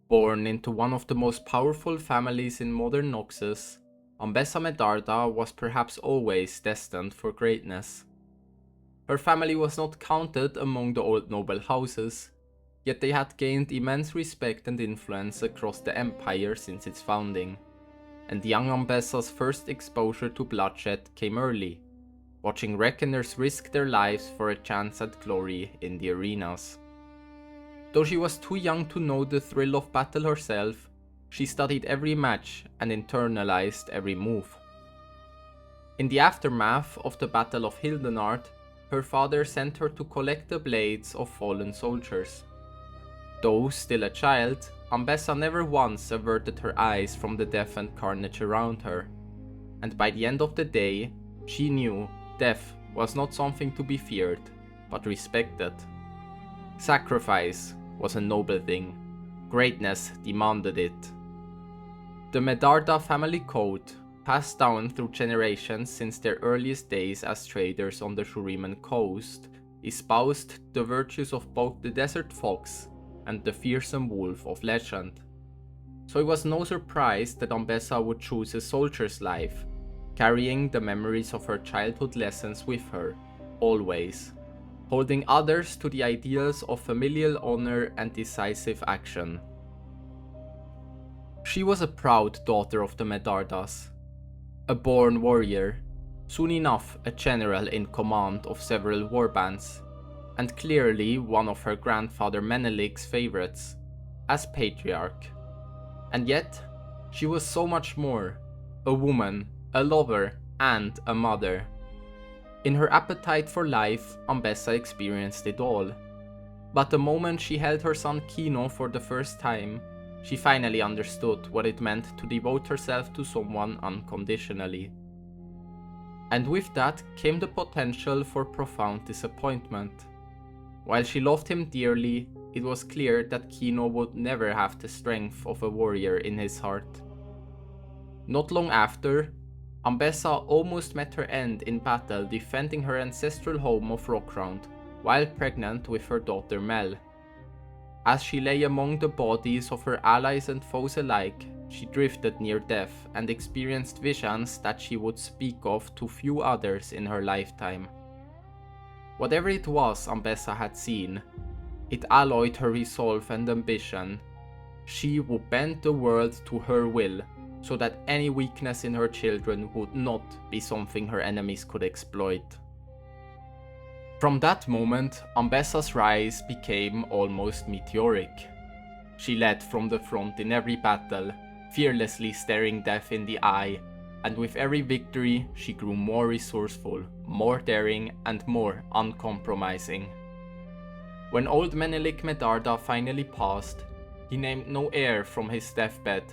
Born into one of the most powerful families in modern Noxus, Ambessa Medarda was perhaps always destined for greatness. Her family was not counted among the old noble houses, yet they had gained immense respect and influence across the empire since its founding, and young Ambessa's first exposure to bloodshed came early, watching reckoners risk their lives for a chance at glory in the arenas. Though she was too young to know the thrill of battle herself, she studied every match and internalized every move. In the aftermath of the Battle of Hildenard, her father sent her to collect the blades of fallen soldiers. Though still a child, Ambessa never once averted her eyes from the death and carnage around her, and by the end of the day, she knew death was not something to be feared, but respected. Sacrifice was a noble thing. Greatness demanded it. The Medarda family code, passed down through generations since their earliest days as traders on the Shuriman coast, espoused the virtues of both the desert fox and the fearsome wolf of legend. So it was no surprise that Ambessa would choose a soldier's life, carrying the memories of her childhood lessons with her, always, holding others to the ideals of familial honor and decisive action. She was a proud daughter of the Medardas, a born warrior, soon enough a general in command of several warbands, and clearly one of her grandfather Menelik's favorites, as Patriarch. And yet, she was so much more, a woman, a lover, and a mother. In her appetite for life, Ambessa experienced it all. But the moment she held her son Kino for the first time, she finally understood what it meant to devote herself to someone unconditionally. And with that came the potential for profound disappointment. While she loved him dearly, it was clear that Kino would never have the strength of a warrior in his heart. Not long after, Ambessa almost met her end in battle defending her ancestral home of Rockround, while pregnant with her daughter Mel. As she lay among the bodies of her allies and foes alike, she drifted near death and experienced visions that she would speak of to few others in her lifetime. Whatever it was Ambessa had seen, it alloyed her resolve and ambition. She would bend the world to her will, so that any weakness in her children would not be something her enemies could exploit. From that moment, Ambessa's rise became almost meteoric. She led from the front in every battle, fearlessly staring death in the eye, and with every victory she grew more resourceful, more daring, and more uncompromising. When old Menelik Medarda finally passed, he named no heir from his deathbed,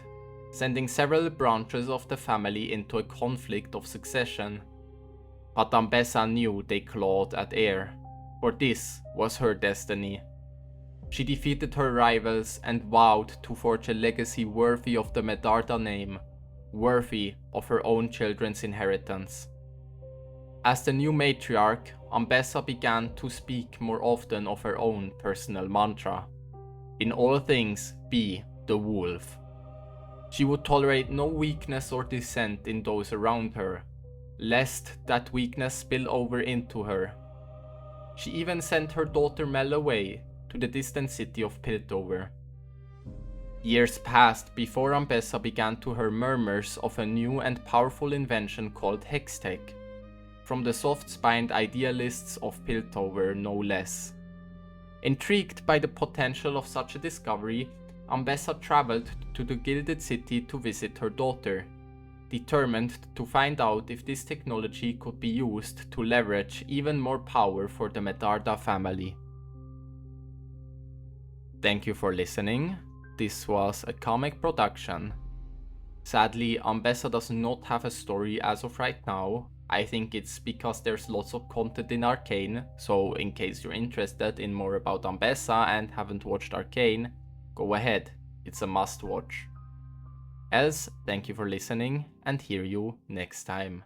sending several branches of the family into a conflict of succession. But Ambessa knew they clawed at heir, for this was her destiny. She defeated her rivals and vowed to forge a legacy worthy of the Medarda name, worthy of her own children's inheritance. As the new matriarch, Ambessa began to speak more often of her own personal mantra: in all things be the wolf. She would tolerate no weakness or dissent in those around her, lest that weakness spill over into her. She even sent her daughter Mel away to the distant city of Piltover. Years passed before Ambessa began to hear murmurs of a new and powerful invention called Hextech, from the soft-spined idealists of Piltover no less. Intrigued by the potential of such a discovery, Ambessa traveled to the Gilded City to visit her daughter, determined to find out if this technology could be used to leverage even more power for the Medarda family. Thank you for listening. This was a comic production. Sadly, Ambessa does not have a story as of right now. I think it's because there's lots of content in Arcane, so in case you're interested in more about Ambessa and haven't watched Arcane, go ahead, it's a must watch. Else, thank you for listening and hear you next time.